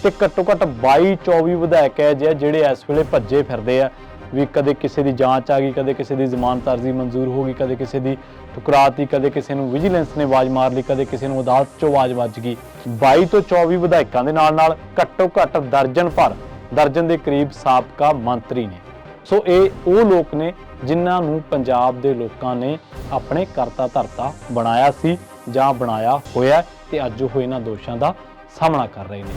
ਤੇ ਘੱਟੋ ਘੱਟ 22-24 ਵਿਧਾਇਕ ਹੈ ਜਿਹੜੇ ਇਸ ਵੇਲੇ ਭੱਜੇ ਫਿਰਦੇ ਆ ਵੀ ਕਦੇ ਕਿਸੇ ਦੀ ਜਾਂਚ ਆ ਗਈ, ਕਦੇ ਕਿਸੇ ਦੀ ਜ਼ਮਾਨਤ ਅਰਜ਼ੀ ਮਨਜ਼ੂਰ ਹੋ ਗਈ, ਕਦੇ ਕਿਸੇ ਦੀ ਠੁਕਰਾਤੀ, ਕਦੇ ਕਿਸੇ ਨੂੰ ਵਿਜੀਲੈਂਸ ਨੇ ਆਵਾਜ਼ ਮਾਰ ਲਈ, ਕਦੇ ਕਿਸੇ ਨੂੰ ਅਦਾਲਤ 'ਚੋਂ ਆਵਾਜ਼ ਵੱਜ ਗਈ। 22 ਤੋਂ 24 ਵਿਧਾਇਕਾਂ ਦੇ ਨਾਲ ਘੱਟੋ ਘੱਟ ਦਰਜਨ ਦੇ ਕਰੀਬ ਸਾਬਕਾ ਮੰਤਰੀ ਨੇ। ਸੋ ਇਹ ਉਹ ਲੋਕ ਨੇ ਜਿਨ੍ਹਾਂ ਨੂੰ ਪੰਜਾਬ ਦੇ ਲੋਕਾਂ ਨੇ ਆਪਣੇ ਕਰਤਾ ਧਰਤਾ ਬਣਾਇਆ ਸੀ ਜਾਂ ਬਣਾਇਆ ਹੋਇਆ, ਤੇ ਅੱਜ ਉਹ ਇਹਨਾਂ ਦੋਸ਼ਾਂ ਦਾ ਸਾਹਮਣਾ ਕਰ ਰਹੇ ਨੇ।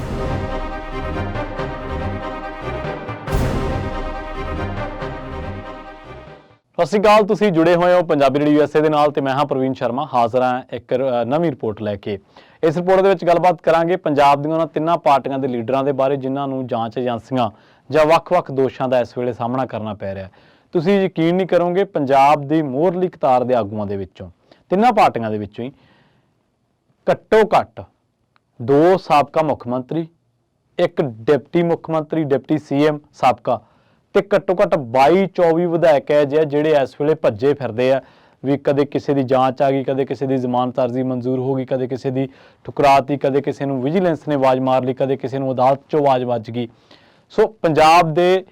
ਸਤਿ ਸ਼੍ਰੀ ਅਕਾਲ, ਤੁਸੀਂ ਜੁੜੇ ਹੋਏ ਹੋ ਪੰਜਾਬੀ ਰੇਡੀਓ USA ਦੇ ਨਾਲ ਤੇ ਮੈਂ ਹਾਂ ਪ੍ਰਵੀਨ ਸ਼ਰਮਾ, ਹਾਜ਼ਰ ਹਾਂ ਇੱਕ ਨਵੀਂ ਰਿਪੋਰਟ ਲੈ ਕੇ। ਇਸ ਰਿਪੋਰਟ ਦੇ ਵਿੱਚ ਗੱਲਬਾਤ ਕਰਾਂਗੇ ਪੰਜਾਬ ਦੀਆਂ ਉਹਨਾਂ ਤਿੰਨਾਂ ਪਾਰਟੀਆਂ ਦੇ ਲੀਡਰਾਂ ਦੇ ਬਾਰੇ ਜਿਨ੍ਹਾਂ ਨੂੰ ਜਾਂਚ ਏਜੰਸੀਆਂ ਜਾਂ ਵੱਖ-ਵੱਖ ਦੋਸ਼ਾਂ ਦਾ ਇਸ ਵੇਲੇ ਸਾਹਮਣਾ ਕਰਨਾ ਪੈ ਰਿਹਾ। ਤੁਸੀਂ ਯਕੀਨ ਨਹੀਂ ਕਰੋਗੇ, ਪੰਜਾਬ ਦੀ ਮੋਹਰਲੀ ਕਤਾਰ ਦੇ ਆਗੂਆਂ ਦੇ ਵਿੱਚੋਂ, ਤਿੰਨਾਂ ਪਾਰਟੀਆਂ ਦੇ ਵਿੱਚੋਂ ਹੀ ਘੱਟੋ ਘੱਟ 2 ਸਾਬਕਾ ਮੁੱਖ ਮੰਤਰੀ, ਇੱਕ ਡਿਪਟੀ ਮੁੱਖ ਮੰਤਰੀ, ਡਿਪਟੀ CM ਸਾਬਕਾ, ਤੇ ਘੱਟੋ ਘੱਟ 22-24 ਵਿਧਾਇਕ ਹੈ ਜਿਹੜੇ ਇਸ ਵੇਲੇ ਭੱਜੇ ਫਿਰਦੇ ਆ ਵੀ ਕਦੇ ਕਿਸੇ ਦੀ ਜਾਂਚ ਆ ਗਈ, ਕਦੇ ਕਿਸੇ ਦੀ ਜ਼ਮਾਨਤ ਅਰਜ਼ੀ ਮਨਜ਼ੂਰ ਹੋ ਗਈ, ਕਦੇ ਕਿਸੇ ਦੀ ਠੁਕਰਾਤੀ, ਕਦੇ ਕਿਸੇ ਨੂੰ ਵਿਜੀਲੈਂਸ ਨੇ ਆਵਾਜ਼ ਮਾਰ ਲਈ, ਕਦੇ ਕਿਸੇ ਨੂੰ ਅਦਾਲਤ 'ਚੋਂ ਆਵਾਜ਼ ਵੱਜ ਗਈ। ਸੋ ਪੰਜਾਬ ਦੇ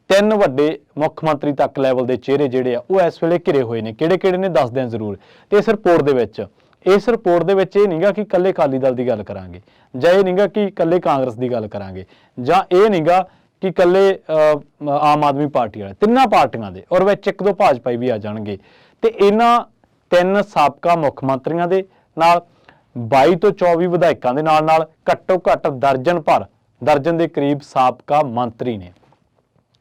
3 ਵੱਡੇ ਮੁੱਖ ਮੰਤਰੀ ਤੱਕ ਲੈਵਲ ਦੇ ਚਿਹਰੇ ਜਿਹੜੇ ਆ ਉਹ ਇਸ ਵੇਲੇ ਘਿਰੇ ਹੋਏ ਨੇ। ਕਿਹੜੇ ਨੇ ਦੱਸਦੇ ਆ ਜ਼ਰੂਰ। ਤੇ ਇਸ ਰਿਪੋਰਟ ਦੇ ਵਿੱਚ ਇਹ ਨਹੀਂਗਾ ਕਿ ਇਕੱਲੇ ਅਕਾਲੀ ਦਲ ਦੀ ਗੱਲ ਕਰਾਂਗੇ, ਜਾਂ ਇਹ ਨਹੀਂਗਾ ਕਿ ਇਕੱਲੇ ਕਾਂਗਰਸ ਦੀ ਗੱਲ ਕਰਾਂਗੇ, ਜਾਂ ਇਹ ਨਹੀਂਗਾ ਕਿ ਇਕੱਲੇ ਆਮ ਆਦਮੀ ਪਾਰਟੀ ਵਾਲੇ, ਤਿੰਨਾਂ ਪਾਰਟੀਆਂ ਦੇ, ਔਰ ਵਿੱਚ 1-2 ਭਾਜਪਾਈ ਵੀ ਆ ਜਾਣਗੇ। ਤੇ ਇਹਨਾਂ 3 ਸਾਬਕਾ ਮੁੱਖ ਮੰਤਰੀਆਂ ਦੇ ਨਾਲ 22 ਤੋਂ 24 ਵਿਧਾਇਕਾਂ ਦੇ ਨਾਲ ਘੱਟੋ ਘੱਟ ਦਰਜਨ ਦੇ ਕਰੀਬ ਸਾਬਕਾ ਮੰਤਰੀ ਨੇ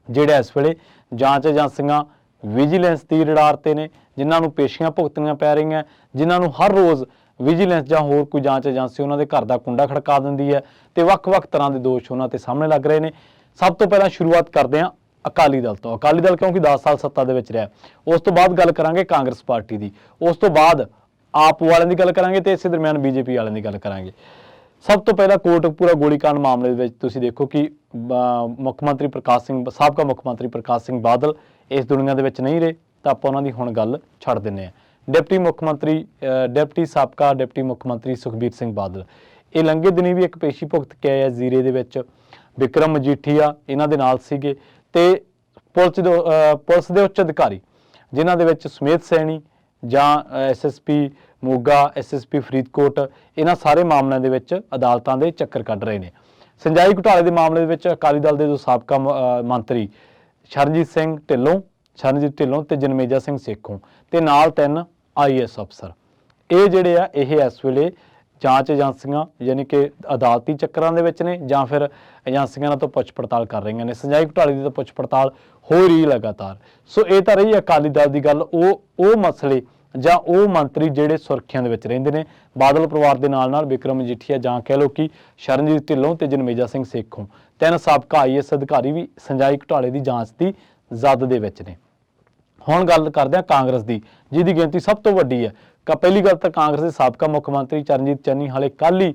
ਜਿਹੜੇ ਇਸ ਵੇਲੇ ਜਾਂਚ ਏਜੰਸੀਆਂ, ਵਿਜੀਲੈਂਸ ਦੀ ਰਡਾਰ ਤੇ ਨੇ, ਜਿਨ੍ਹਾਂ ਨੂੰ ਪੇਸ਼ੀਆਂ ਭੁਗਤਣੀਆਂ ਪੈ ਰਹੀਆਂ, ਜਿਨ੍ਹਾਂ ਨੂੰ ਹਰ ਰੋਜ਼ ਵਿਜੀਲੈਂਸ ਜਾਂ ਹੋਰ ਕੋਈ ਜਾਂਚ ਏਜੰਸੀ ਉਹਨਾਂ ਦੇ ਘਰ ਦਾ ਕੁੰਡਾ ਖੜਕਾ ਦਿੰਦੀ ਹੈ, ਤੇ ਵੱਖ-ਵੱਖ ਤਰ੍ਹਾਂ ਦੇ ਦੋਸ਼ ਉਹਨਾਂ ਤੇ ਸਾਹਮਣੇ ਲੱਗ ਰਹੇ ਨੇ। ਸਭ ਤੋਂ ਪਹਿਲਾਂ ਸ਼ੁਰੂਆਤ ਕਰਦੇ ਹਾਂ ਅਕਾਲੀ ਦਲ ਤੋਂ। ਅਕਾਲੀ ਦਲ ਕਿਉਂਕਿ 10 ਸਾਲ ਸੱਤਾ ਦੇ ਵਿੱਚ ਰਿਹਾ। ਉਸ ਤੋਂ ਬਾਅਦ ਗੱਲ ਕਰਾਂਗੇ ਕਾਂਗਰਸ ਪਾਰਟੀ ਦੀ, ਉਸ ਤੋਂ ਬਾਅਦ ਆਪ ਵਾਲਿਆਂ ਦੀ ਗੱਲ ਕਰਾਂਗੇ, ਤੇ ਇਸੇ ਦਰਮਿਆਨ BJP ਵਾਲਿਆਂ ਦੀ ਗੱਲ ਕਰਾਂਗੇ। ਸਭ ਤੋਂ ਪਹਿਲਾਂ ਕੋਟਕਪੂਰਾ ਗੋਲੀकांड ਮਾਮਲੇ ਦੇ ਵਿੱਚ ਤੁਸੀਂ ਦੇਖੋ ਕਿ ਸਾਬਕਾ ਮੁੱਖ ਮੰਤਰੀ ਪ੍ਰਕਾਸ਼ ਸਿੰਘ ਬਾਦਲ ਇਸ ਦੁਨੀਆ ਦੇ ਵਿੱਚ ਨਹੀਂ ਰਹੇ, ਤਾਂ ਆਪਾਂ ਉਹਨਾਂ ਦੀ ਹੁਣ ਗੱਲ ਛੱਡ ਦਿੰਦੇ ਹਾਂ। ਸਾਬਕਾ ਡਿਪਟੀ ਮੁੱਖ ਮੰਤਰੀ ਸੁਖਬੀਰ ਸਿੰਘ ਬਾਦਲ, ਇਹ ਲੰਘੇ ਦਿਨੀ ਵੀ ਇੱਕ ਪੇਸ਼ੀ ਭੁਗਤ ਕੇ ਆਏ ਆ ਜ਼ੀਰੇ ਦੇ ਵਿੱਚ। ਵਿਕਰਮ ਮਜੀਠੀਆ ਇਹਨਾਂ ਦੇ ਨਾਲ ਸੀਗੇ, ਤੇ ਪੁਲਿਸ ਦੇ ਉੱਚ ਅਧਿਕਾਰੀ ਜਿਨ੍ਹਾਂ ਦੇ ਵਿੱਚ ਸੁਮੇਧ ਸੈਣੀ ਜਾਂ SSP ਮੋਗਾ, SSP ਫਰੀਦਕੋਟ, ਇਹਨਾਂ ਸਾਰੇ ਮਾਮਲਿਆਂ ਦੇ ਵਿੱਚ ਅਦਾਲਤਾਂ ਦੇ ਚੱਕਰ ਕੱਢ ਰਹੇ ਨੇ। ਸਿੰਜਾਈ ਘੁਟਾਲੇ ਦੇ ਮਾਮਲੇ ਦੇ ਵਿੱਚ ਅਕਾਲੀ ਦਲ ਦੇ 2 ਸਾਬਕਾ ਮੰਤਰੀ ਸ਼ਰਨਜੀਤ ਢਿੱਲੋਂ ਤੇ ਜਨਮੇਜਾ ਸਿੰਘ ਸੇਖੋਂ, ਤੇ ਨਾਲ 3 IAS ਅਫਸਰ, ਇਹ ਜਿਹੜੇ ਆ ਇਹ ਇਸ ਵੇਲੇ ਜਾਂਚ ਏਜੰਸੀਆਂ ਯਾਨੀ ਕਿ ਅਦਾਲਤੀ ਚੱਕਰਾਂ ਦੇ ਵਿੱਚ ਨੇ, ਜਾਂ ਫਿਰ ਏਜੰਸੀਆਂ ਨਾਲ ਤੋਂ ਪੁੱਛ ਪੜਤਾਲ ਕਰ ਰਹੀਆਂ ਨੇ। ਸਿੰਜਾਈ ਘੁਟਾਲੇ ਦੀ ਤਾਂ ਪੁੱਛ ਪੜਤਾਲ ਹੋ ਰਹੀ ਲਗਾਤਾਰ। ਸੋ ਇਹ ਤਾਂ ਰਹੀ ਅਕਾਲੀ ਦਲ ਦੀ ਗੱਲ। ਉਹ ਮਸਲੇ ਜਾਂ ਉਹ ਮੰਤਰੀ ਜਿਹੜੇ ਸੁਰਖੀਆਂ ਦੇ ਵਿੱਚ ਰਹਿੰਦੇ ਨੇ ਬਾਦਲ ਪਰਿਵਾਰ ਦੇ ਨਾਲ ਵਿਕਰਮ ਮਜੀਠੀਆ, ਜਾਂ ਕਹਿ ਲਓ ਕਿ ਸ਼ਰਨਜੀਤ ਢਿੱਲੋਂ ਤੇ ਜਨਮੇਜਾ ਸਿੰਘ ਸੇਖੋਂ, 3 ਸਾਬਕਾ IAS ਅਧਿਕਾਰੀ ਵੀ ਸਿੰਜਾਈ ਘੁਟਾਲੇ ਦੀ ਜਾਂਚ ਦੀ ਜ਼ਦ ਦੇ ਵਿੱਚ ਨੇ। ਹੁਣ ਗੱਲ ਕਰਦੇ ਹਾਂ ਕਾਂਗਰਸ ਦੀ, ਜਿਹਦੀ ਗਿਣਤੀ ਸਭ ਤੋਂ ਵੱਡੀ ਹੈ। ਪਹਿਲੀ ਗੱਲ ਤਾਂ ਕਾਂਗਰਸ ਦੇ ਸਾਬਕਾ ਮੁੱਖ ਮੰਤਰੀ ਚਰਨਜੀਤ ਚੰਨੀ ਹਾਲੇ ਕੱਲ੍ਹ ਹੀ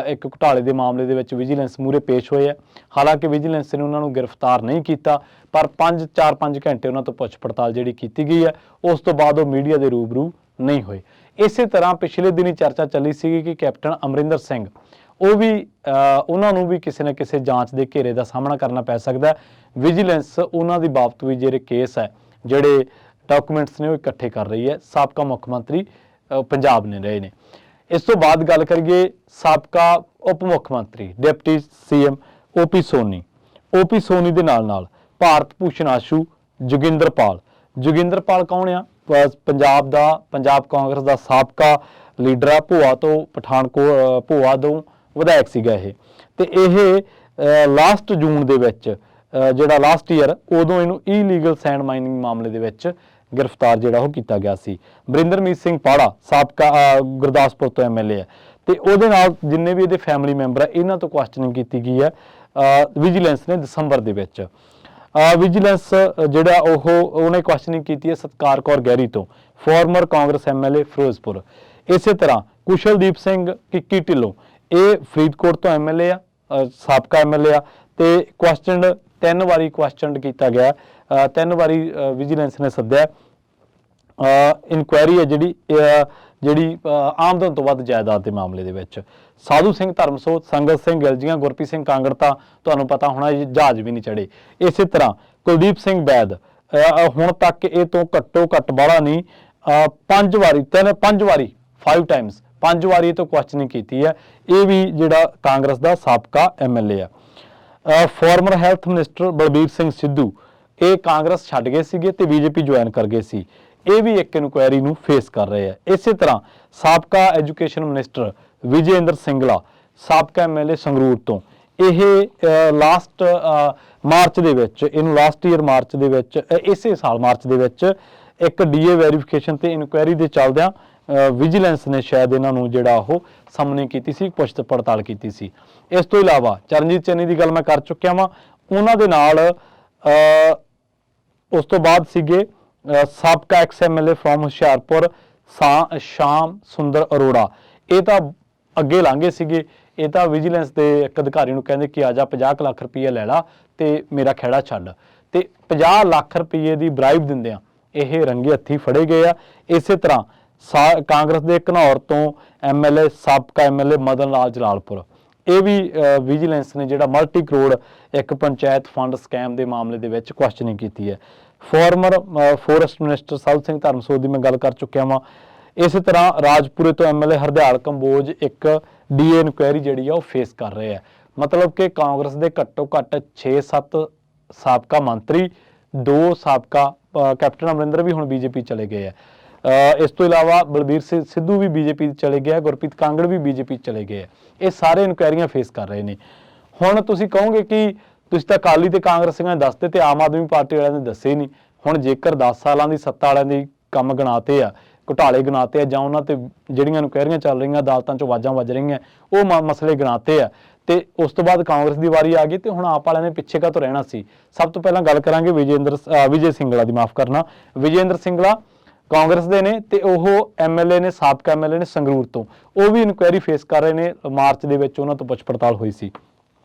ਇੱਕ ਘੁਟਾਲੇ ਦੇ ਮਾਮਲੇ ਦੇ ਵਿੱਚ ਵਿਜੀਲੈਂਸ ਮੂਹਰੇ ਪੇਸ਼ ਹੋਏ ਆ। ਹਾਲਾਂਕਿ ਵਿਜੀਲੈਂਸ ਨੇ ਉਹਨਾਂ ਨੂੰ ਗ੍ਰਿਫਤਾਰ ਨਹੀਂ ਕੀਤਾ, ਪਰ 4-5 ਘੰਟੇ ਉਹਨਾਂ ਤੋਂ ਪੁੱਛ ਪੜਤਾਲ ਜਿਹੜੀ ਕੀਤੀ ਗਈ ਹੈ, ਉਸ ਤੋਂ ਬਾਅਦ ਉਹ ਮੀਡੀਆ ਦੇ ਰੂਬਰੂ ਨਹੀਂ ਹੋਏ। ਇਸੇ ਤਰ੍ਹਾਂ ਪਿਛਲੇ ਦਿਨੀ ਚਰਚਾ ਚੱਲੀ ਸੀਗੀ ਕਿ ਕੈਪਟਨ ਅਮਰਿੰਦਰ ਸਿੰਘ, ਉਹਨਾਂ ਨੂੰ ਵੀ ਕਿਸੇ ਨਾ ਕਿਸੇ ਜਾਂਚ ਦੇ ਘੇਰੇ ਦਾ ਸਾਹਮਣਾ ਕਰਨਾ ਪੈ ਸਕਦਾ। ਵਿਜੀਲੈਂਸ ਉਹਨਾਂ ਦੀ ਬਾਬਤ ਵੀ ਜਿਹੜੇ ਕੇਸ ਹੈ, ਜਿਹੜੇ ਡਾਕੂਮੈਂਟਸ ਨੇ ਉਹ ਇਕੱਠੇ ਕਰ ਰਹੀ ਹੈ। ਸਾਬਕਾ ਮੁੱਖ ਮੰਤਰੀ ਪੰਜਾਬ ਨੇ ਰਹੇ ਨੇ। ਇਸ ਤੋਂ ਬਾਅਦ ਗੱਲ ਕਰੀਏ ਸਾਬਕਾ ਉਪ ਮੁੱਖ ਮੰਤਰੀ ਡਿਪਟੀ CM OP ਸੋਨੀ ਦੇ ਨਾਲ ਭਾਰਤ ਭੂਸ਼ਣ ਆਸ਼ੂ, ਜੋਗਿੰਦਰਪਾਲ ਕੌਣ ਆ? ਪੰਜਾਬ ਕਾਂਗਰਸ ਦਾ ਸਾਬਕਾ ਲੀਡਰ ਆ। ਭੋਆ ਤੋਂ ਵਿਧਾਇਕ ਸੀਗਾ ਇਹ, ਤੇ ਇਹ ਲਾਸਟ ਜੂਨ ਦੇ ਵਿੱਚ ਜਿਹੜਾ ਲਾਸਟ ਈਅਰ, ਉਦੋਂ ਇਹਨੂੰ ਇਲੀਗਲ ਸੈਂਡ ਮਾਈਨਿੰਗ ਮਾਮਲੇ ਦੇ ਵਿੱਚ ਗ੍ਰਿਫਤਾਰ ਜਿਹੜਾ ਉਹ ਕੀਤਾ ਗਿਆ ਸੀ। ਬਰਿੰਦਰਮੀਤ ਸਿੰਘ ਪਾੜਾ ਸਾਬਕਾ ਗੁਰਦਾਸਪੁਰ ਤੋਂ MLA ਹੈ, ਤੇ ਉਹਦੇ ਨਾਲ ਜਿੰਨੇ ਵੀ ਇਹਦੇ ਫੈਮਿਲੀ ਮੈਂਬਰ ਆ, ਇਹਨਾਂ ਤੋਂ ਕੁਐਸਚਨਿੰਗ ਕੀਤੀ ਗਈ ਹੈ ਵਿਜੀਲੈਂਸ ਨੇ ਦਸੰਬਰ ਦੇ ਵਿੱਚ। ਵਿਜੀਲੈਂਸ ਜਿਹੜਾ ਉਹਨੇ ਕੁਐਸਚਨਿੰਗ ਕੀਤੀ ਹੈ ਸਤਕਾਰ ਕੌਰ ਗਹਿਰੀ ਤੋਂ, ਫਾਰਮਰ ਕਾਂਗਰਸ MLA ਫਿਰੋਜ਼ਪੁਰ। ਇਸੇ ਤਰ੍ਹਾਂ ਕੁਸ਼ਲਦੀਪ ਸਿੰਘ ਕਿੱਕੀ ਢਿੱਲੋਂ, ਇਹ ਫਰੀਦਕੋਟ ਤੋਂ MLA ਆ, ਸਾਬਕਾ MLA ਆ, ਤੇ 3 ਵਾਰੀ ਕੁਐਸਚਨਡ ਕੀਤਾ ਗਿਆ। 3 ਵਾਰੀ ਵਿਜੀਲੈਂਸ ਨੇ ਸੱਦਿਆ। ਇਨਕੁਆਇਰੀ ਹੈ ਜਿਹੜੀ ਆਮਦਨ ਤੋਂ ਵੱਧ ਜਾਇਦਾਦ ਦੇ ਮਾਮਲੇ ਦੇ ਵਿੱਚ। ਸਾਧੂ ਸਿੰਘ ਧਰਮਸੋਤ, ਸੰਗਤ ਸਿੰਘ ਗਿਲਜੀਆਂ, ਗੁਰਪ੍ਰੀਤ ਸਿੰਘ ਕਾਂਗੜ ਤਾਂ ਤੁਹਾਨੂੰ ਪਤਾ ਹੋਣਾ ਜਹਾਜ਼ ਵੀ ਨਹੀਂ ਚੜੇ। ਇਸੇ ਤਰ੍ਹਾਂ ਕੁਲਦੀਪ ਸਿੰਘ ਬੈਦ ਹੁਣ ਤੱਕ ਇਹ ਤੋਂ ਘੱਟੋ ਘੱਟ ਬਾਹਲਾ ਨਹੀਂ 5 ਵਾਰੀ 5 ਟਾਈਮਸ 5 ਵਾਰੀ ਇਹ ਤੋਂ ਕੁਐਸਚਨਿੰਗ ਕੀਤੀ ਹੈ। ਇਹ ਵੀ ਜਿਹੜਾ ਕਾਂਗਰਸ ਦਾ ਸਾਬਕਾ MLA ਆ। Farmer health minister Balbir Singh Sidhu ਇਹ ਕਾਂਗਰਸ ਛੱਡ ਗਏ ਸੀਗੇ ਤੇ BJP ਜੁਆਇਨ ਕਰ ਗਏ ਸੀ। ਇਹ ਵੀ ਇੱਕ ਇਨਕੁਆਇਰੀ ਨੂੰ ਫੇਸ ਕਰ ਰਹੇ ਆ। ਇਸੇ ਤਰ੍ਹਾਂ ਸਾਬਕਾ ਐਜੂਕੇਸ਼ਨ ਮਿਨਿਸਟਰ ਵਿਜੇ ਇੰਦਰ ਸਿੰਗਲਾ ਸਾਬਕਾ MLA ਸੰਗਰੂਰ ਤੋਂ, ਇਹ ਲਾਸਟ ਮਾਰਚ ਦੇ ਵਿੱਚ, ਇਹਨੂੰ ਲਾਸਟ ਈਅਰ ਮਾਰਚ ਦੇ ਵਿੱਚ, ਇਸੇ ਸਾਲ ਮਾਰਚ ਦੇ ਵਿੱਚ ਇੱਕ DA ਵੈਰੀਫਿਕੇਸ਼ਨ ਤੇ ਇਨਕੁਆਇਰੀ ਦੇ ਚੱਲਦਿਆਂ ਵਿਜੀਲੈਂਸ ਨੇ ਸ਼ਾਇਦ ਇਹਨਾਂ ਨੂੰ ਜਿਹੜਾ ਉਹ ਸਾਹਮਣੇ ਕੀਤੀ ਸੀ, ਪੁੱਛ ਪੜਤਾਲ ਕੀਤੀ ਸੀ। ਇਸ ਤੋਂ ਇਲਾਵਾ ਚਰਨਜੀਤ ਚੰਨੀ ਦੀ ਗੱਲ ਮੈਂ ਕਰ ਚੁੱਕਿਆ ਵਾਂ। ਉਹਨਾਂ ਦੇ ਨਾਲ ਉਸ ਤੋਂ ਬਾਅਦ ਸੀਗੇ ਸਾਬਕਾ MLA ਫਰੋਮ ਹੁਸ਼ਿਆਰਪੁਰ ਸ਼ਾਮ ਸੁੰਦਰ ਅਰੋੜਾ। ਇਹ ਤਾਂ ਅੱਗੇ ਲੰਘੇ ਸੀਗੇ। ਇਹ ਤਾਂ ਵਿਜੀਲੈਂਸ ਦੇ ਇੱਕ ਅਧਿਕਾਰੀ ਨੂੰ ਕਹਿੰਦੇ ਕਿ ਆ ਜਾ 50 ਲੱਖ ਰੁਪਏ ਲੈ ਲਾ ਤੇ ਮੇਰਾ ਖਹਿੜਾ ਛੱਡ, ਤੇ 50 ਲੱਖ ਰੁਪਏ ਦੀ ਬ੍ਰਾਈਬ ਦਿੰਦਿਆਂ ਇਹ ਰੰਗੇ ਹੱਥੀ ਫੜੇ ਗਏ ਆ। ਇਸੇ ਤਰ੍ਹਾਂ ਕਾਂਗਰਸ ਦੇ ਘਨੌਰ ਤੋਂ MLA ਸਾਬਕਾ MLA ਮਦਨ ਲਾਲ ਜਲਾਲਪੁਰ, ਇਹ ਵੀ ਵਿਜੀਲੈਂਸ ਨੇ ਜਿਹੜਾ ਮਲਟੀ ਕਰੋੜ ਇੱਕ ਪੰਚਾਇਤ ਫੰਡ ਸਕੈਮ ਦੇ ਮਾਮਲੇ ਦੇ ਵਿੱਚ ਕੁਐਸਚਨਿੰਗ ਕੀਤੀ ਹੈ। Farmer forest minister Sadhu Singh Dharamsot ਦੀ ਮੈਂ ਗੱਲ ਕਰ ਚੁੱਕਿਆ ਵਾਂ। ਇਸੇ ਤਰ੍ਹਾਂ ਰਾਜਪੁਰੇ ਤੋਂ MLA ਹਰਦਿਆਲ ਕੰਬੋਜ ਇੱਕ DA ਇਨਕੁਆਇਰੀ ਜਿਹੜੀ ਆ ਉਹ ਫੇਸ ਕਰ ਰਹੇ ਆ। ਮਤਲਬ ਕਿ ਕਾਂਗਰਸ ਦੇ ਘੱਟੋ ਘੱਟ 6-7 ਸਾਬਕਾ ਮੰਤਰੀ, 2 ਸਾਬਕਾ ਕੈਪਟਨ ਅਮਰਿੰਦਰ ਵੀ ਹੁਣ BJP ਚਲੇ ਗਏ ਆ। ਇਸ ਤੋਂ ਇਲਾਵਾ ਬਲਬੀਰ ਸਿੱਧੂ ਵੀ BJP ਚਲੇ ਗਿਆ, ਗੁਰਪ੍ਰੀਤ ਕਾਂਗੜ ਵੀ BJP ਚਲੇ ਗਏ ਆ। ਇਹ ਸਾਰੇ ਇਨਕੁਆਇਰੀਆਂ ਫੇਸ ਕਰ ਰਹੇ ਨੇ। ਹੁਣ ਤੁਸੀਂ ਕਹੋਗੇ ਕਿ ਤੁਸੀਂ ਤਾਂ ਅਕਾਲੀ ਤੇ ਕਾਂਗਰਸੀਆਂ ਨੇ ਦੱਸਦੇ ਤੇ ਆਮ ਆਦਮੀ ਪਾਰਟੀ ਵਾਲਿਆਂ ਨੇ ਦੱਸੇ ਨਹੀਂ। ਹੁਣ ਜੇਕਰ 10 ਸਾਲਾਂ ਦੀ ਸੱਤਾ ਵਾਲਿਆਂ ਦੀ ਕੰਮ ਗਿਣਾਤੇ ਆ, ਘੁਟਾਲੇ ਗਿਣਾਤੇ ਆ, ਜਾਂ ਉਹਨਾਂ ਤੇ ਜਿਹੜੀਆਂ ਇਨਕੁਆਇਰੀਆਂ ਚੱਲ ਰਹੀਆਂ, ਅਦਾਲਤਾਂ 'ਚੋਂ ਆਵਾਜ਼ਾਂ ਵੱਜ ਰਹੀਆਂ, ਉਹ ਮਸਲੇ ਗਿਣਾਤੇ ਆ, ਤੇ ਉਸ ਤੋਂ ਬਾਅਦ ਕਾਂਗਰਸ ਦੀ ਵਾਰੀ ਆ ਗਈ ਤੇ ਹੁਣ ਆਪ ਵਾਲਿਆਂ ਨੇ ਪਿੱਛੇ ਕਾਹਤੋਂ ਰਹਿਣਾ ਸੀ। ਸਭ ਤੋਂ ਪਹਿਲਾਂ ਗੱਲ ਕਰਾਂਗੇ ਵਿਜੇ ਸਿੰਗਲਾ ਦੀ, ਮਾਫ ਕਰਨਾ, ਵਿਜੇ ਇੰਦਰ ਸਿੰਗਲਾ ਕਾਂਗਰਸ ਦੇ ਨੇ ਤੇ ਉਹ MLA ਨੇ, ਸਾਬਕਾ MLA ਨੇ ਸੰਗਰੂਰ ਤੋਂ। ਉਹ ਵੀ ਇਨਕੁਆਇਰੀ ਫੇਸ ਕਰ ਰਹੇ ਨੇ। ਮਾਰਚ ਦੇ ਵਿੱਚ ਉਹਨਾਂ ਤੋਂ ਪੁੱਛ ਪੜਤਾਲ ਹੋਈ ਸੀ।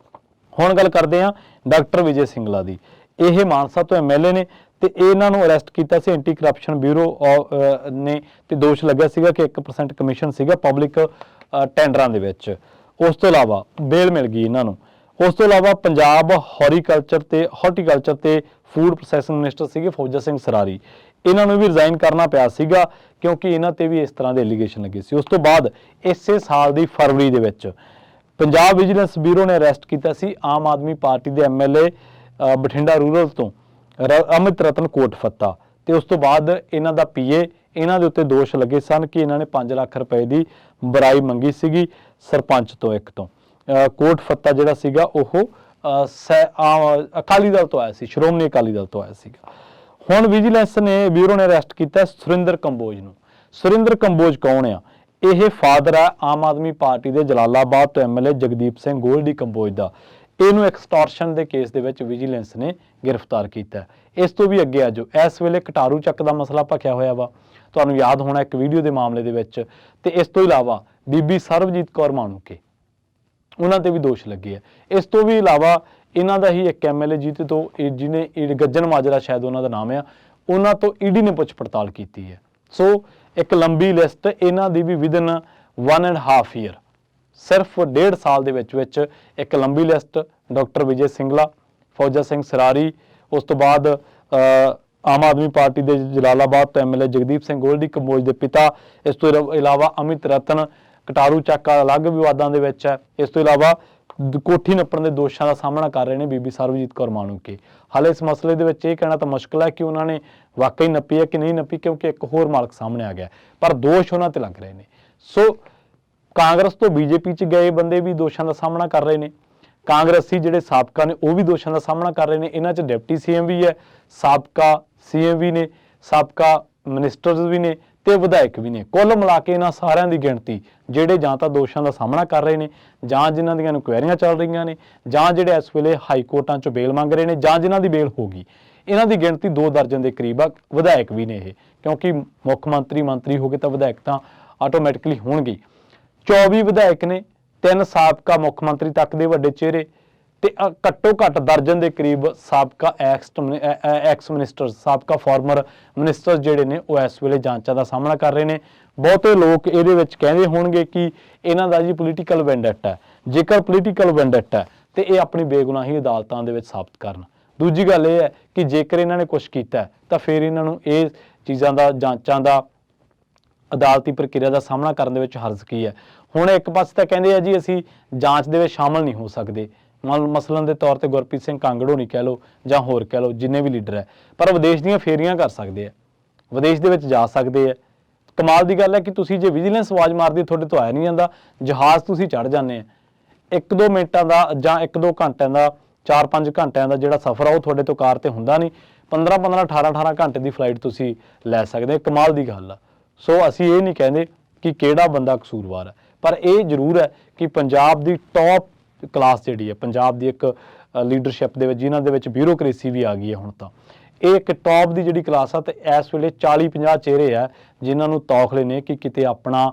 ਹੁਣ ਗੱਲ ਕਰਦੇ ਹਾਂ ਡਾਕਟਰ ਵਿਜੇ ਸਿੰਗਲਾ ਦੀ। ਇਹ ਮਾਨਸਾ ਤੋਂ MLA ਨੇ ਤੇ ਇਹਨਾਂ ਨੂੰ ਅਰੈਸਟ ਕੀਤਾ ਸੀ ਐਂਟੀ ਕਰਪਸ਼ਨ ਬਿਊਰੋ ਨੇ, ਤੇ ਦੋਸ਼ ਲੱਗਿਆ ਸੀਗਾ ਕਿ 1% ਕਮਿਸ਼ਨ ਸੀਗਾ ਪਬਲਿਕ ਟੈਂਡਰਾਂ ਦੇ ਵਿੱਚ। ਉਸ ਤੋਂ ਇਲਾਵਾ ਬੇਲ ਮਿਲ ਗਈ ਇਹਨਾਂ ਨੂੰ। ਉਸ ਤੋਂ ਇਲਾਵਾ ਪੰਜਾਬ ਹਾਰਟੀਕਲਚਰ ਤੇ ਫੂਡ ਪ੍ਰੋਸੈਸਿੰਗ ਮਿਨਿਸਟਰ ਸੀਗੇ ਫੌਜਾ ਸਿੰਘ ਸਰਾਰੀ। ਇਹਨਾਂ ਨੂੰ ਵੀ ਰਿਜ਼ਾਈਨ ਕਰਨਾ ਪਿਆ ਸੀਗਾ ਕਿਉਂਕਿ ਇਹਨਾਂ ਤੇ ਵੀ ਇਸ ਤਰ੍ਹਾਂ ਦੇ ਐਲੀਗੇਸ਼ਨ ਲੱਗੇ ਸੀ। ਉਸ ਤੋਂ ਬਾਅਦ ਇਸੇ ਸਾਲ ਦੀ ਫਰਵਰੀ ਦੇ ਵਿੱਚ ਪੰਜਾਬ ਵਿਜੀਲੈਂਸ ਬਿਊਰੋ ਨੇ ਅਰੈਸਟ ਕੀਤਾ ਸੀ ਆਮ ਆਦਮੀ ਪਾਰਟੀ ਦੇ MLA ਬਠਿੰਡਾ ਰੂਰਲ ਤੋਂ ਅਮਿਤ ਰਤਨ ਕੋਟਫੱਤਾ, ਤੇ ਉਸ ਤੋਂ ਬਾਅਦ ਇਹਨਾਂ ਦਾ PA, ਇਹਨਾਂ ਦੇ ਉੱਤੇ ਦੋਸ਼ ਲੱਗੇ ਸਨ ਕਿ ਇਹਨਾਂ ਨੇ 5 ਲੱਖ ਰੁਪਏ ਦੀ ਬਰਾਈ ਮੰਗੀ ਸੀਗੀ ਸਰਪੰਚ ਤੋਂ ਇੱਕ ਤੋਂ। ਕੋਟਫੱਤਾ ਜਿਹੜਾ ਸੀਗਾ ਉਹ ਅਕਾਲੀ ਦਲ ਤੋਂ ਆਇਆ ਸੀ, ਸ਼੍ਰੋਮਣੀ ਅਕਾਲੀ ਦਲ ਤੋਂ ਆਇਆ ਸੀਗਾ। ਹੁਣ ਵਿਜੀਲੈਂਸ ਨੇ ਬਿਊਰੋ ਨੇ ਅਰੈਸਟ ਕੀਤਾ ਸੁਰਿੰਦਰ ਕੰਬੋਜ ਨੂੰ। ਸੁਰਿੰਦਰ ਕੰਬੋਜ ਕੌਣ ਆ? ਇਹ ਫਾਦਰ ਆ ਆਮ ਆਦਮੀ ਪਾਰਟੀ ਦੇ ਜਲਾਲਾਬਾਦ ਤੋਂ MLA ਜਗਦੀਪ ਸਿੰਘ ਗੋਲਡੀ ਕੰਬੋਜ ਦਾ। ਇਹਨੂੰ ਐਕਸਟੋਰਸ਼ਨ ਦੇ ਕੇਸ ਦੇ ਵਿੱਚ ਵਿਜੀਲੈਂਸ ਨੇ ਗ੍ਰਿਫਤਾਰ ਕੀਤਾ। ਇਸ ਤੋਂ ਵੀ ਅੱਗੇ ਆ ਜੋ ਇਸ ਵੇਲੇ ਕਟਾਰੂ ਚੱਕ ਦਾ ਮਸਲਾ ਭਖਿਆ ਹੋਇਆ ਵਾ, ਤੁਹਾਨੂੰ ਯਾਦ ਹੋਣਾ ਇੱਕ ਵੀਡੀਓ ਦੇ ਮਾਮਲੇ ਦੇ ਵਿੱਚ। ਤੇ ਇਸ ਤੋਂ ਇਲਾਵਾ ਬੀਬੀ ਸਰਬਜੀਤ ਕੌਰ ਮਾਣੂਕੇ, ਉਹਨਾਂ ਤੇ ਵੀ ਦੋਸ਼ ਲੱਗੇ ਆ। ਇਸ ਤੋਂ ਵੀ ਇਲਾਵਾ ਇਹਨਾਂ ਦਾ ਹੀ ਇੱਕ MLA ਜਿਹਨੇ ਗੱਜਣ ਮਾਜਰਾ ਸ਼ਾਇਦ ਉਹਨਾਂ ਦਾ ਨਾਮ ਆ, ਉਹਨਾਂ ਤੋਂ ED ਨੇ ਪੁੱਛ ਪੜਤਾਲ ਕੀਤੀ ਹੈ। ਸੋ ਇੱਕ ਲੰਬੀ ਲਿਸਟ ਇਹਨਾਂ ਦੀ ਵੀ ਵਿਦਨ 1.5 ਈਅਰ, ਸਿਰਫ 1.5 ਸਾਲ ਦੇ ਵਿੱਚ ਇੱਕ ਲੰਬੀ ਲਿਸਟ। ਡਾਕਟਰ ਵਿਜੇ ਸਿੰਗਲਾ, ਫੌਜਾ ਸਿੰਘ ਸਰਾਰੀ, ਉਸ ਤੋਂ ਬਾਅਦ ਆਮ ਆਦਮੀ ਪਾਰਟੀ ਦੇ ਜਲਾਲਾਬਾਦ ਤੋਂ MLA ਜਗਦੀਪ ਸਿੰਘ ਗੋਲਡੀ ਕੰਬੋਜ ਦੇ ਪਿਤਾ। ਇਸ ਤੋਂ ਇਲਾਵਾ ਅਮਿਤ ਰਤਨ ਕਟਾਰੂ ਚੱਕ ਅਲੱਗ ਵਿਵਾਦਾਂ ਦੇ ਵਿੱਚ ਹੈ। ਇਸ ਤੋਂ ਇਲਾਵਾ ਕੋਠੀ ਨੱਪਣ ਦੇ ਦੋਸ਼ਾਂ ਦਾ ਸਾਹਮਣਾ ਕਰ ਰਹੇ ਨੇ ਬੀਬੀ ਸਰਬਜੀਤ ਕੌਰ ਮਾਣੂਕੇ। ਹਾਲੇ ਇਸ ਮਸਲੇ ਦੇ ਵਿੱਚ ਇਹ ਕਹਿਣਾ ਤਾਂ ਮੁਸ਼ਕਲ ਹੈ ਕਿ ਉਹਨਾਂ ਨੇ ਵਾਕਈ ਨੱਪੀ ਹੈ ਕਿ ਨਹੀਂ ਨੱਪੀ, ਕਿਉਂਕਿ ਇੱਕ ਹੋਰ ਮਾਲਕ ਸਾਹਮਣੇ ਆ ਗਿਆ, ਪਰ ਦੋਸ਼ ਉਹਨਾਂ ਤੇ ਲੱਗ ਰਹੇ ਨੇ। ਸੋ ਕਾਂਗਰਸ ਤੋਂ BJP 'ਚ ਗਏ ਬੰਦੇ ਵੀ ਦੋਸ਼ਾਂ ਦਾ ਸਾਹਮਣਾ ਕਰ ਰਹੇ ਨੇ। ਕਾਂਗਰਸੀ ਜਿਹੜੇ ਸਾਬਕਾ ਨੇ ਉਹ ਵੀ ਦੋਸ਼ਾਂ ਦਾ ਸਾਹਮਣਾ ਕਰ ਰਹੇ ਨੇ। ਇਹਨਾਂ 'ਚ ਡਿਪਟੀ CM ਵੀ ਹੈ, ਸਾਬਕਾ CM ਵੀ ਨੇ, ਸਾਬਕਾ ਮਿਨਿਸਟਰਸ ਵੀ ਨੇ ਤੇ ਵਿਧਾਇਕ ਵੀ ਨੇ। ਕੁੱਲ ਮਿਲਾ ਕੇ ਇਹਨਾਂ ਸਾਰਿਆਂ ਦੀ ਗਿਣਤੀ ਜਿਹੜੇ ਜਾਂ ਤਾਂ ਦੋਸ਼ਾਂ ਦਾ ਸਾਹਮਣਾ ਕਰ ਰਹੇ ਨੇ, ਜਾਂ ਜਿਨ੍ਹਾਂ ਦੀਆਂ ਇਨਕੁਆਇਰੀਆਂ ਚੱਲ ਰਹੀਆਂ ਨੇ, ਜਾਂ ਜਿਹੜੇ ਇਸ ਵੇਲੇ ਹਾਈ ਕੋਰਟਾਂ 'ਚੋਂ ਬੇਲ ਮੰਗ ਰਹੇ ਨੇ, ਜਾਂ ਜਿਨ੍ਹਾਂ ਦੀ ਬੇਲ ਹੋ ਗਈ, ਇਹਨਾਂ ਦੀ ਗਿਣਤੀ 2 ਦਰਜਨ ਦੇ ਕਰੀਬ ਆ। ਵਿਧਾਇਕ ਵੀ ਨੇ ਇਹ, ਕਿਉਂਕਿ ਮੁੱਖ ਮੰਤਰੀ ਹੋ ਗਏ ਤਾਂ ਵਿਧਾਇਕ ਤਾਂ ਆਟੋਮੈਟਿਕਲੀ ਹੋਣਗੇ। 24 ਵਿਧਾਇਕ ਨੇ, 3 ਸਾਬਕਾ ਮੁੱਖ ਮੰਤਰੀ ਤੱਕ ਦੇ ਵੱਡੇ ਚਿਹਰੇ, ਤੇ ਘੱਟੋ ਘੱਟ ਦਰਜਨ ਦੇ ਕਰੀਬ ਸਾਬਕਾ ਐਕਸ ਮਿਨਿਸਟਰ, ਸਾਬਕਾ ਫਾਰਮਰ ਮਿਨਿਸਟਰ ਜਿਹੜੇ ਨੇ ਉਹ ਇਸ ਵੇਲੇ ਜਾਂਚਾਂ ਦਾ ਸਾਹਮਣਾ ਕਰ ਰਹੇ ਨੇ। ਬਹੁਤੇ ਲੋਕ ਇਹਦੇ ਵਿੱਚ ਕਹਿੰਦੇ ਹੋਣਗੇ ਕਿ ਇਹਨਾਂ ਦਾ ਜੀ ਪੋਲੀਟੀਕਲ ਵੈਂਡੇਟਾ ਹੈ। ਜੇਕਰ ਪੋਲੀਟੀਕਲ ਵੈਂਡੇਟਾ ਤੇ ਇਹ ਆਪਣੀ ਬੇਗੁਨਾਹੀ ਅਦਾਲਤਾਂ ਦੇ ਵਿੱਚ ਸਾਬਤ ਕਰਨ। ਦੂਜੀ ਗੱਲ ਇਹ ਹੈ ਕਿ ਜੇਕਰ ਇਹਨਾਂ ਨੇ ਕੁਛ ਕੀਤਾ ਤਾਂ ਫਿਰ ਇਹਨਾਂ ਨੂੰ ਇਹ ਚੀਜ਼ਾਂ ਦਾ, ਜਾਂਚਾਂ ਦਾ, ਅਦਾਲਤੀ ਪ੍ਰਕਿਰਿਆ ਦਾ ਸਾਹਮਣਾ ਕਰਨ ਦੇ ਵਿੱਚ ਹਰਜ਼ ਕੀ ਹੈ। ਹੁਣ ਇੱਕ ਪਾਸੇ ਤਾਂ ਕਹਿੰਦੇ ਆ ਜੀ ਅਸੀਂ ਜਾਂਚ ਦੇ ਵਿੱਚ ਸ਼ਾਮਲ ਨਹੀਂ ਹੋ ਸਕਦੇ, ਮਸਲਨ ਦੇ ਤੌਰ ਤੇ ਗੁਰਪ੍ਰੀਤ ਸਿੰਘ ਕਾਂਗੜ ਹੋਣੀ ਕਹਿ ਲਓ ਜਾਂ ਹੋਰ ਕਹਿ ਲਓ, ਜਿੰਨੇ ਵੀ ਲੀਡਰ ਹੈ, ਪਰ ਵਿਦੇਸ਼ ਦੀਆਂ ਫੇਰੀਆਂ ਕਰ ਸਕਦੇ ਆ, ਵਿਦੇਸ਼ ਦੇ ਵਿੱਚ ਜਾ ਸਕਦੇ ਆ। ਕਮਾਲ ਦੀ ਗੱਲ ਹੈ ਕਿ ਤੁਸੀਂ ਜੇ ਵਿਜੀਲੈਂਸ ਆਵਾਜ਼ ਮਾਰਦੀ ਤੁਹਾਡੇ ਤੋਂ ਆਇਆ ਨਹੀਂ ਜਾਂਦਾ, ਜਹਾਜ਼ ਤੁਸੀਂ ਚੜ੍ਹ ਜਾਂਦੇ ਆ। 1-2 ਮਿੰਟਾਂ ਦਾ ਜਾਂ 1-2 ਘੰਟਿਆਂ ਦਾ, 4-5 ਘੰਟਿਆਂ ਦਾ ਜਿਹੜਾ ਸਫ਼ਰ ਆ ਉਹ ਤੁਹਾਡੇ ਤੋਂ ਕਾਰ ਤੇ ਹੁੰਦਾ ਨਹੀਂ। 15-15, 18-18 ਘੰਟੇ ਦੀ ਫਲਾਈਟ ਤੁਸੀਂ ਲੈ ਸਕਦੇ। ਕਮਾਲ ਦੀ ਗੱਲ ਆ। ਸੋ ਅਸੀਂ ਇਹ ਨਹੀਂ ਕਹਿੰਦੇ ਕਿ ਕਿਹੜਾ ਬੰਦਾ ਕਸੂਰਵਾਰ ਹੈ, ਪਰ ਇਹ ਜ਼ਰੂਰ ਹੈ ਕਿ ਪੰਜਾਬ ਦੀ ਟੌਪ ਕਲਾਸ ਜਿਹੜੀ ਹੈ, ਪੰਜਾਬ ਦੀ ਇੱਕ ਲੀਡਰਸ਼ਿਪ ਦੇ ਵਿੱਚ, ਜਿਨ੍ਹਾਂ ਦੇ ਵਿੱਚ ਬਿਊਰੋਕ੍ਰੇਸੀ ਵੀ ਆ ਗਈ ਹੈ ਹੁਣ ਤਾਂ, ਇਹ ਇੱਕ ਟੌਪ ਦੀ ਜਿਹੜੀ ਕਲਾਸ ਆ, ਤੇ ਇਸ ਵੇਲੇ 40-50 ਚਿਹਰੇ ਆ ਜਿਨ੍ਹਾਂ ਨੂੰ ਤੌਖਲੇ ਨੇ ਕਿ ਕਿਤੇ ਆਪਣਾ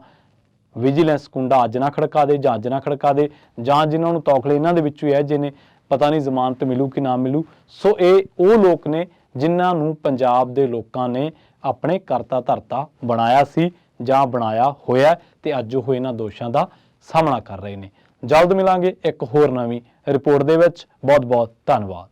ਵਿਜੀਲੈਂਸ ਕੁੰਡਾ ਅੱਜ ਨਾ ਖੜਕਾ ਦੇ ਜਾਂ ਅੱਜ ਨਾ ਖੜਕਾ ਦੇ, ਜਾਂ ਜਿਨ੍ਹਾਂ ਨੂੰ ਤੌਖਲੇ ਇਹਨਾਂ ਦੇ ਵਿੱਚੋਂ ਹੈ ਜਿਹਨੇ ਪਤਾ ਨਹੀਂ ਜ਼ਮਾਨਤ ਮਿਲੂ ਕਿ ਨਾ ਮਿਲੂ। ਸੋ ਇਹ ਉਹ ਲੋਕ ਨੇ ਜਿਨ੍ਹਾਂ ਨੂੰ ਪੰਜਾਬ ਦੇ ਲੋਕਾਂ ਨੇ ਆਪਣੇ ਕਰਤਾ ਧਰਤਾ ਬਣਾਇਆ ਸੀ ਜਾਂ ਬਣਾਇਆ ਹੋਇਆ, ਤੇ ਅੱਜ ਉਹ ਇਹਨਾਂ ਦੋਸ਼ਾਂ ਦਾ ਸਾਹਮਣਾ ਕਰ ਰਹੇ ਨੇ। ਜਲਦ ਮਿਲਾਂਗੇ ਇੱਕ ਹੋਰ ਨਵੀਂ ਰਿਪੋਰਟ ਦੇ ਵਿੱਚ। ਬਹੁਤ ਬਹੁਤ ਧੰਨਵਾਦ।